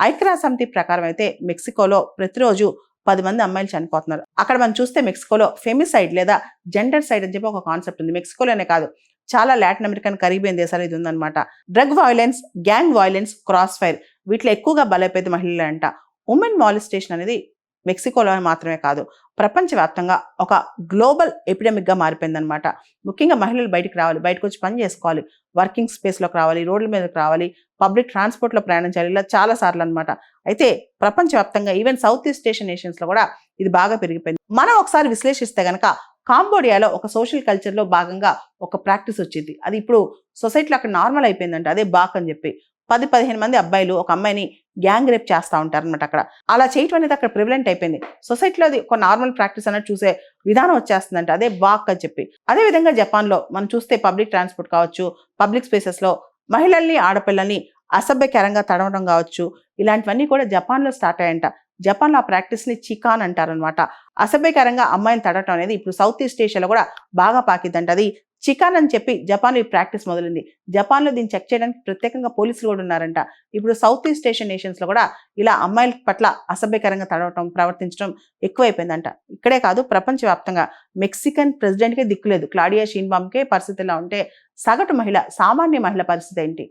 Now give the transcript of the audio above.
ఐక్యరాజ్య సమితి ప్రకారం అయితే మెక్సికోలో ప్రతిరోజు 10 మంది అమ్మాయిలు చనిపోతున్నారు. అక్కడ మనం చూస్తే మెక్సికోలో ఫెమిసైడ్ లేదా జెండర్ సైడ్ అని చెప్పి ఒక కాన్సెప్ట్ ఉంది. మెక్సికోలోనే కాదు, చాలా లాటిన్ అమెరికన్, కరీబియన్ దేశాలు ఇది ఉందన్నమాట. Drug violence, gang violence, cross fire వీటిలో ఎక్కువగా బలైపోయేది మహిళలే అంట. ఉమెన్ మాలిస్టేషన్ అనేది మెక్సికోలో మాత్రమే కాదు, ప్రపంచవ్యాప్తంగా ఒక గ్లోబల్ ఎపిడమిక్గా మారిపోయిందనమాట. ముఖ్యంగా మహిళలు బయటికి రావాలి, బయటకు వచ్చి పని చేసుకోవాలి, వర్కింగ్ స్పేస్లోకి రావాలి, రోడ్ల మీదకి రావాలి, పబ్లిక్ ట్రాన్స్పోర్ట్లో ప్రయాణించాలి, ఇలా చాలా సార్లు అనమాట. అయితే ప్రపంచవ్యాప్తంగా ఈవెన్ సౌత్ ఈస్ట్ ఏషియన్ నేషన్స్లో కూడా ఇది బాగా పెరిగిపోయింది. మనం ఒకసారి విశ్లేషిస్తే గనక కాంబోడియాలో ఒక సోషల్ కల్చర్లో భాగంగా ఒక ప్రాక్టీస్ వచ్చింది. అది ఇప్పుడు సొసైటీలో అక్కడ నార్మల్ అయిపోయిందంట. అదే బాక్ అని చెప్పి 10-15 మంది అబ్బాయిలు ఒక అమ్మాయిని గ్యాంగ్ రేప్ చేస్తూ ఉంటారు అనమాట. అక్కడ అలా చేయటం అనేది అక్కడ ప్రివలెంట్ అయిపోయింది. సొసైటీలో అది ఒక నార్మల్ ప్రాక్టీస్ అన్నట్టు చూసే విధానం వచ్చేస్తుందంట. అదే బాక్ అని చెప్పి. అదేవిధంగా జపాన్లో మనం చూస్తే పబ్లిక్ ట్రాన్స్పోర్ట్ కావచ్చు, పబ్లిక్ స్పేసెస్లో మహిళల్ని, ఆడపిల్లల్ని అసభ్యకరంగా తడవడం కావచ్చు, ఇలాంటివన్నీ కూడా జపాన్లో స్టార్ట్ అయ్యాయంట. జపాన్లో ఆ ప్రాక్టీస్ని చికాన్ అంటారనమాట. అసభ్యకరంగా అమ్మాయిని తడటం అనేది ఇప్పుడు సౌత్ ఈస్ట్ ఏషియాలో కూడా బాగా పాకిద్దంట. అది చికాన్ అని చెప్పి జపాన్లో ఈ ప్రాక్టీస్ మొదలైంది. జపాన్లో దీన్ని చెక్ చేయడానికి ప్రత్యేకంగా పోలీసులు కూడా ఉన్నారంట. ఇప్పుడు సౌత్ ఈస్ట్ ఏషియన్ నేషన్స్లో కూడా ఇలా అమ్మాయిల పట్ల అసభ్యకరంగా తడవటం, ప్రవర్తించడం ఎక్కువైపోయిందంట. ఇక్కడే కాదు, ప్రపంచవ్యాప్తంగా మెక్సికన్ ప్రెసిడెంట్కే దిక్కులేదు. క్లాడియా షీన్బామ్కే పరిస్థితి ఇలా ఉంటే సగటు మహిళ, సామాన్య మహిళ పరిస్థితి ఏంటి?